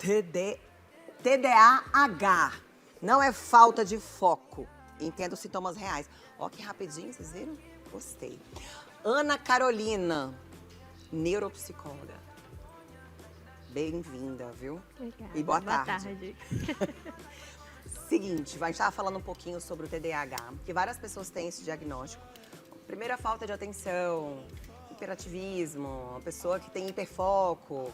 TD, TDAH. Não é falta de foco. Entenda os sintomas reais. Ó, que rapidinho, vocês viram? Gostei. Ana Carolina, neuropsicóloga. Bem-vinda, viu? Obrigada. E boa tarde. Tarde. Seguinte, a gente estava falando um pouquinho sobre o TDAH, que várias pessoas têm esse diagnóstico. Primeiro, a falta de atenção, hiperativismo, uma pessoa que tem hiperfoco.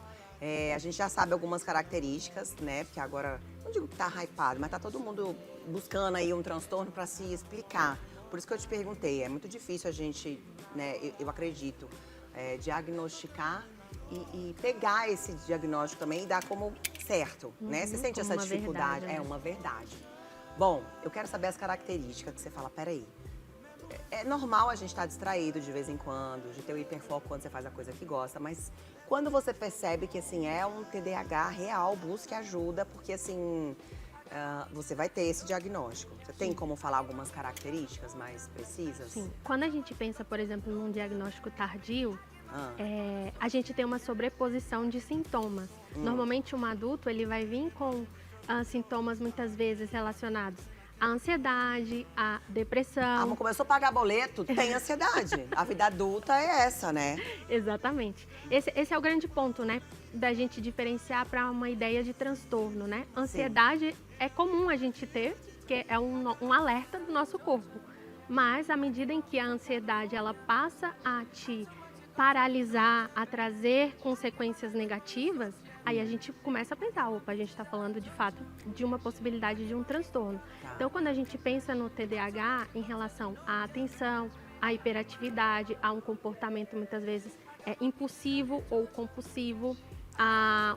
A gente já sabe algumas características, né? Porque agora, não digo que tá hypado, mas tá todo mundo buscando aí um transtorno para se explicar. Por isso que eu te perguntei, é muito difícil a gente, né, eu acredito, diagnosticar e pegar esse diagnóstico também e dar como certo, né? Você sente essa dificuldade? Verdade, é uma verdade. Bom, eu quero saber as características que você fala, peraí, é normal a gente estar distraído de vez em quando, de ter o hiperfoco quando você faz a coisa que gosta, mas quando você percebe que, assim, é um TDAH real, busque ajuda, porque, assim, você vai ter esse diagnóstico. Você tem como falar algumas características mais precisas? Sim. Quando a gente pensa, por exemplo, num diagnóstico tardio, a gente tem uma sobreposição de sintomas. Normalmente, um adulto ele vai vir com sintomas muitas vezes relacionados à ansiedade, à depressão. Começou a pagar boleto, tem ansiedade. A vida adulta é essa, né? Exatamente. Esse é o grande ponto, né? Da gente diferenciar para uma ideia de transtorno, né? Ansiedade é comum a gente ter, que é um alerta do nosso corpo. Mas à medida em que a ansiedade ela passa a te paralisar, a trazer consequências negativas, aí a gente começa a pensar, opa, a gente está falando de fato de uma possibilidade de um transtorno. Então, quando a gente pensa no TDAH em relação à atenção, à hiperatividade, a um comportamento muitas vezes impulsivo ou compulsivo, a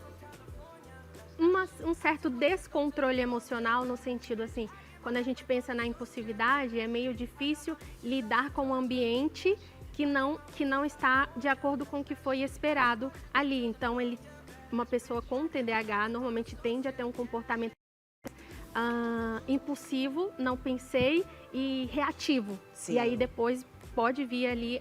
um certo descontrole emocional no sentido assim, quando a gente pensa na impulsividade, é meio difícil lidar com o ambiente que não está de acordo com o que foi esperado ali. Então, uma pessoa com TDAH normalmente tende a ter um comportamento impulsivo, não pensei, e reativo. Sim. E aí depois pode vir ali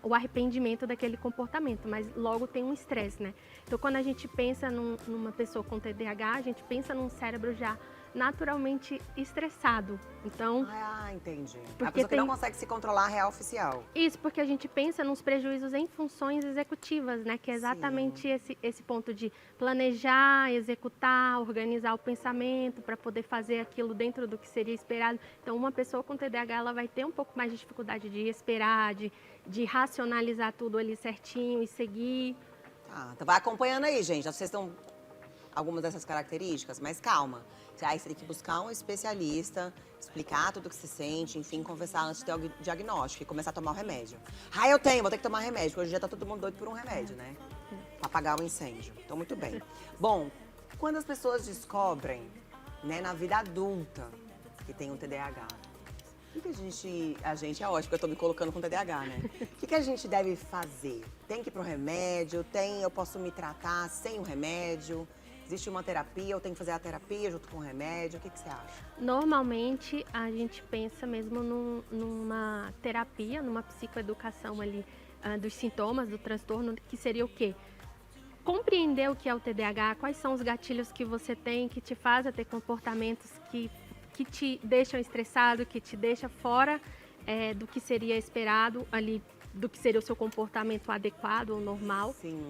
o arrependimento daquele comportamento, mas logo tem um estresse, né? Então, quando a gente pensa numa pessoa com TDAH, a gente pensa num cérebro já naturalmente estressado. Então, entendi. Porque A pessoa que não consegue se controlar real oficial. Isso, porque a gente pensa nos prejuízos em funções executivas, né? Que é exatamente esse ponto de planejar, executar, organizar o pensamento para poder fazer aquilo dentro do que seria esperado. Então, uma pessoa com TDAH, ela vai ter um pouco mais de dificuldade de esperar, de racionalizar tudo ali certinho e seguir. Então vai acompanhando aí, gente. Vocês estão algumas dessas características, mas calma. Aí você tem que buscar um especialista, explicar tudo o que você sente, enfim, conversar antes de ter o diagnóstico e começar a tomar o remédio. Eu tenho, vou ter que tomar remédio, porque hoje em dia tá todo mundo doido por um remédio, né? Pra apagar o incêndio. Então, muito bem. Bom, quando as pessoas descobrem, né, na vida adulta, que tem um TDAH, o que a gente é ótimo, porque eu tô me colocando com TDAH, né? O que a gente deve fazer? Tem que ir pro remédio? Eu posso me tratar sem o remédio? Existe uma terapia, eu tenho que fazer a terapia junto com o remédio? O que você acha? Normalmente, a gente pensa mesmo numa terapia, numa psicoeducação ali dos sintomas do transtorno, que seria o quê? Compreender o que é o TDAH, quais são os gatilhos que você tem, que te fazem ter comportamentos que te deixam estressado, que te deixa fora do que seria esperado ali, do que seria o seu comportamento adequado ou normal. Sim.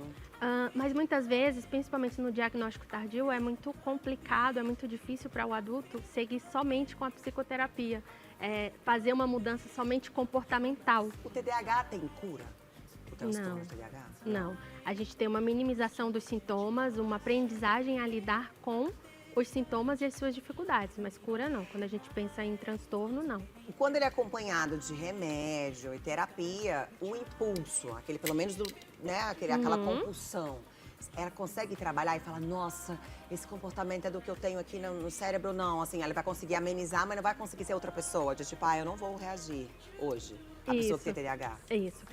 Mas muitas vezes, principalmente no diagnóstico tardio, é muito complicado, é muito difícil para o adulto seguir somente com a psicoterapia, fazer uma mudança somente comportamental. O TDAH tem cura? O transtorno do TDAH? Não. A gente tem uma minimização dos sintomas, uma aprendizagem a lidar com os sintomas e as suas dificuldades, mas cura não. Quando a gente pensa em transtorno, não. E quando ele é acompanhado de remédio e terapia, o impulso, aquele pelo menos aquela compulsão, ela consegue trabalhar e falar, nossa, esse comportamento é do que eu tenho aqui no cérebro, não. Assim, ela vai conseguir amenizar, mas não vai conseguir ser outra pessoa. De tipo, eu não vou reagir hoje. A pessoa que tem TDAH. Isso.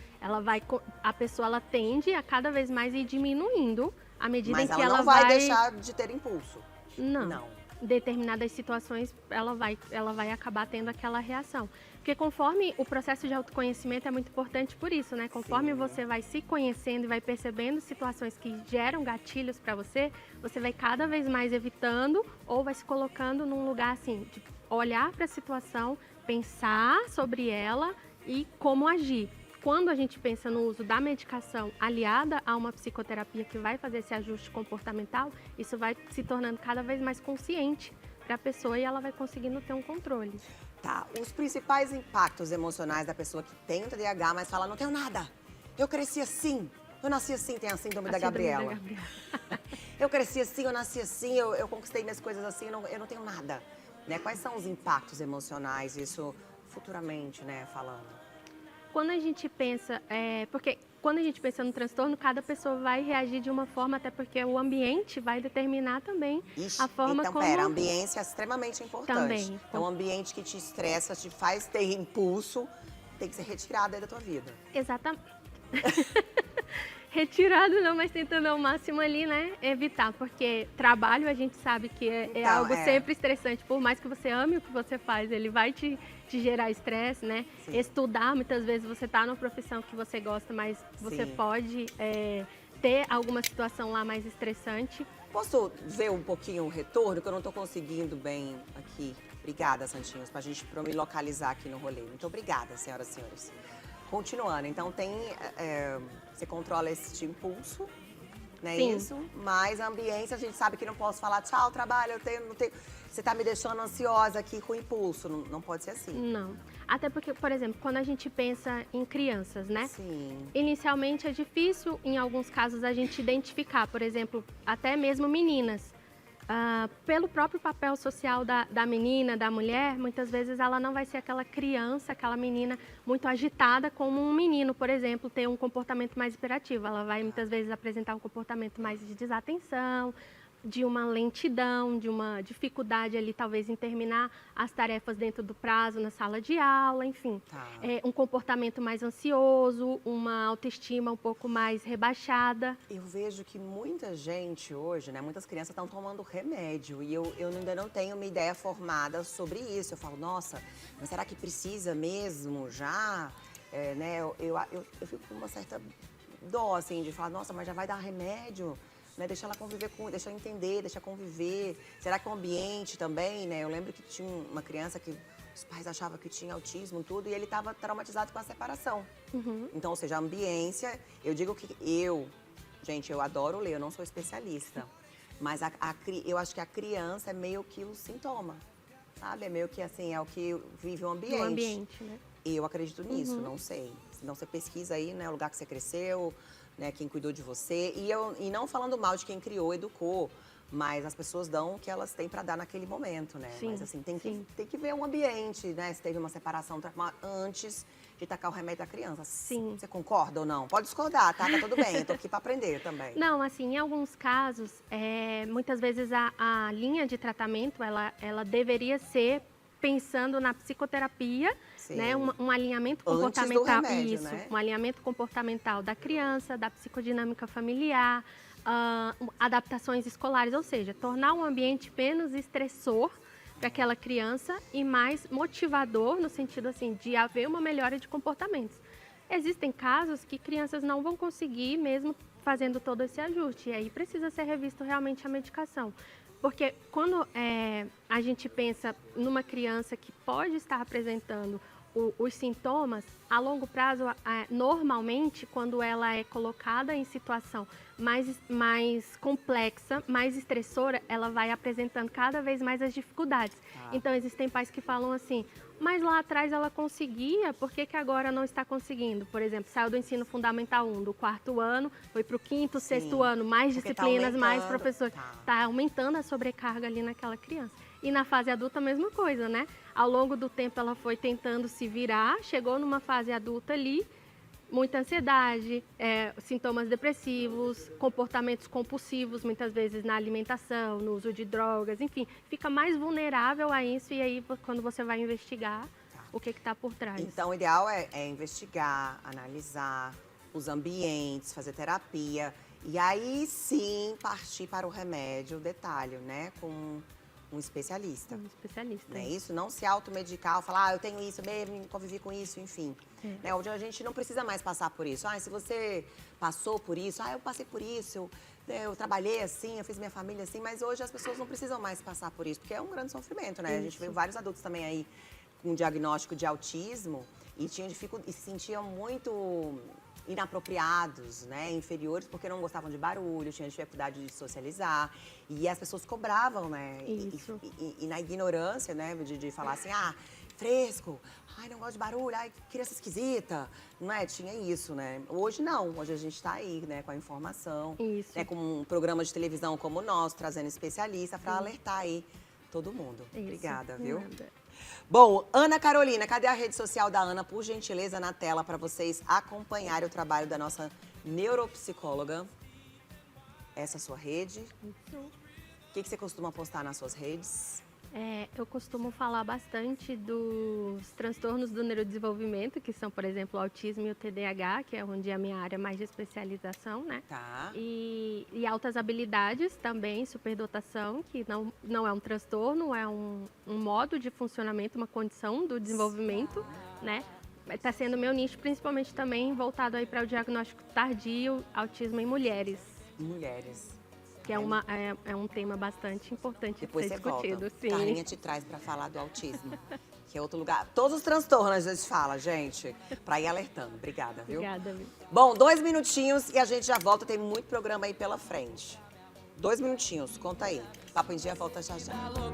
A pessoa ela tende a cada vez mais ir diminuindo à medida em que ela não vai deixar de ter impulso. Não. Determinadas situações ela vai acabar tendo aquela reação. Porque Porque conforme o processo de autoconhecimento é muito importante por isso, né? Conforme Sim. você vai se conhecendo e vai percebendo situações que geram gatilhos para você, você vai cada vez mais evitando ou vai se colocando num lugar assim, de olhar para a situação, pensar sobre ela e como agir. Quando a gente pensa no uso da medicação aliada a uma psicoterapia que vai fazer esse ajuste comportamental, isso vai se tornando cada vez mais consciente para a pessoa e ela vai conseguindo ter um controle. Tá, os principais impactos emocionais da pessoa que tem o TDAH, mas fala, não tenho nada. Eu cresci assim. Eu nasci assim, tem a síndrome da Gabriela. Eu cresci assim, eu nasci assim, eu conquistei minhas coisas assim, eu não tenho nada. Né? Quais são os impactos emocionais, isso futuramente, né, falando? Quando a gente pensa, porque quando a gente pensa no transtorno, cada pessoa vai reagir de uma forma, até porque o ambiente vai determinar também Ixi, a forma então, como... pera, a ambiência é extremamente importante. Também. Então, um ambiente que te estressa, te faz ter impulso, tem que ser retirado aí da tua vida. Exatamente. Retirado não, mas tentando ao máximo ali, né, evitar, porque trabalho a gente sabe que é Então, algo sempre estressante, por mais que você ame o que você faz, ele vai te gerar estresse, né? Sim. Estudar, muitas vezes você tá numa profissão que você gosta, mas você Sim. pode ter alguma situação lá mais estressante. Posso ver um pouquinho o retorno, que eu não tô conseguindo bem aqui. Obrigada, Santinhos, pra eu me localizar aqui no rolê. Muito obrigada, senhoras e senhores. Continuando, então você controla esse impulso, né? Sim. Isso, mas a ambiência, a gente sabe que não posso falar tchau, trabalho, não tenho. Você tá me deixando ansiosa aqui com impulso, não pode ser assim. Não. Até porque, por exemplo, quando a gente pensa em crianças, né? Sim. Inicialmente é difícil, em alguns casos, a gente identificar, por exemplo, até mesmo meninas. Pelo próprio papel social da menina, da mulher, muitas vezes ela não vai ser aquela criança, aquela menina muito agitada como um menino, por exemplo, ter um comportamento mais hiperativo. Ela vai muitas vezes apresentar um comportamento mais de desatenção, de uma lentidão, de uma dificuldade ali talvez em terminar as tarefas dentro do prazo na sala de aula, enfim. Tá. Um comportamento mais ansioso, uma autoestima um pouco mais rebaixada. Eu vejo que muita gente hoje, né, muitas crianças estão tomando remédio e eu ainda não tenho uma ideia formada sobre isso. Eu falo, nossa, mas será que precisa mesmo já? Né, eu fico com uma certa dó, assim, de falar, nossa, mas já vai dar remédio? Né, deixa ela conviver deixa ela entender, deixa conviver. Será que o ambiente também, né? Eu lembro que tinha uma criança que os pais achavam que tinha autismo e tudo, e ele estava traumatizado com a separação. Uhum. Então, ou seja, a ambiência, eu digo que gente, eu adoro ler, eu não sou especialista, mas eu acho que a criança é meio que o sintoma, sabe? É meio que assim, é o que vive o ambiente. No ambiente, né? Eu acredito nisso, não sei. Senão você pesquisa aí, né, o lugar que você cresceu, né, quem cuidou de você. E não falando mal de quem criou, educou, mas as pessoas dão o que elas têm para dar naquele momento, né? Sim, Mas assim, tem sim. que ver o ambiente, né? Se teve uma separação antes de tacar o remédio da criança. Sim. Você concorda ou não? Pode discordar, tá? Tá tudo bem, eu tô aqui para aprender também. Não, assim, em alguns casos, muitas vezes a linha de tratamento, ela deveria ser pensando na psicoterapia, Sim. né? Um alinhamento Antes do comportamental, remédio, isso, né? um alinhamento comportamental da criança, da psicodinâmica familiar, adaptações escolares, ou seja, tornar o ambiente menos estressor para aquela criança e mais motivador no sentido assim de haver uma melhora de comportamentos. Existem casos que crianças não vão conseguir mesmo fazendo todo esse ajuste e aí precisa ser revisto realmente a medicação. Porque quando a gente pensa numa criança que pode estar apresentando os sintomas, a longo prazo, normalmente, quando ela é colocada em situação mais complexa, mais estressora, ela vai apresentando cada vez mais as dificuldades. Então, existem pais que falam assim, mas lá atrás ela conseguia, por que agora não está conseguindo? Por exemplo, saiu do ensino fundamental 1, do 4º ano, foi para o 5º, 6º ano, mais disciplinas, mais professores. Tá aumentando a sobrecarga ali naquela criança. E na fase adulta, a mesma coisa, né? Ao longo do tempo, ela foi tentando se virar, chegou numa fase adulta ali, muita ansiedade, sintomas depressivos, comportamentos compulsivos, muitas vezes na alimentação, no uso de drogas, enfim, fica mais vulnerável a isso e aí quando você vai investigar o que está por trás. Então, o ideal é investigar, analisar os ambientes, fazer terapia e aí sim partir para o remédio, detalhe, né? Com um especialista. Um especialista. Né? Isso, não se automedicar, falar, eu tenho isso mesmo, convivi com isso, enfim. Né? Hoje a gente não precisa mais passar por isso. Se você passou por isso, eu passei por isso, eu trabalhei assim, eu fiz minha família assim, mas hoje as pessoas não precisam mais passar por isso, porque é um grande sofrimento, né? A gente vê vários adultos também aí com diagnóstico de autismo e se sentiam muito inapropriados, né, inferiores, porque não gostavam de barulho, tinham dificuldade de socializar. E as pessoas cobravam, né? Isso. E na ignorância, né, de falar assim, fresco, não gosto de barulho, criança esquisita, não é? Tinha isso, né? Hoje não, hoje a gente está aí, né, com a informação, Isso. né, com um programa de televisão como o nosso, trazendo especialista para alertar aí todo mundo. Isso. Obrigada, viu? Nada. Bom, Ana Carolina, cadê a rede social da Ana? Por gentileza, na tela, para vocês acompanharem o trabalho da nossa neuropsicóloga. Essa é a sua rede. Isso. O que você costuma postar nas suas redes? Eu costumo falar bastante dos transtornos do neurodesenvolvimento, que são, por exemplo, o autismo e o TDAH, que é onde é a minha área mais de especialização, né? Tá. E altas habilidades também, superdotação, que não é um transtorno, é um modo de funcionamento, uma condição do desenvolvimento, né? Está sendo meu nicho, principalmente também voltado aí para o diagnóstico tardio, autismo em mulheres. Mulheres. Que é um tema bastante importante Depois de ser você discutido. volta. Sim. Carlinha te traz para falar do autismo, que é outro lugar. Todos os transtornos a gente fala, gente, para ir alertando. Obrigada, viu? Obrigada, viu? Bom, 2 minutinhos e a gente já volta. Tem muito programa aí pela frente. 2 minutinhos, conta aí. Papo em Dia volta já já.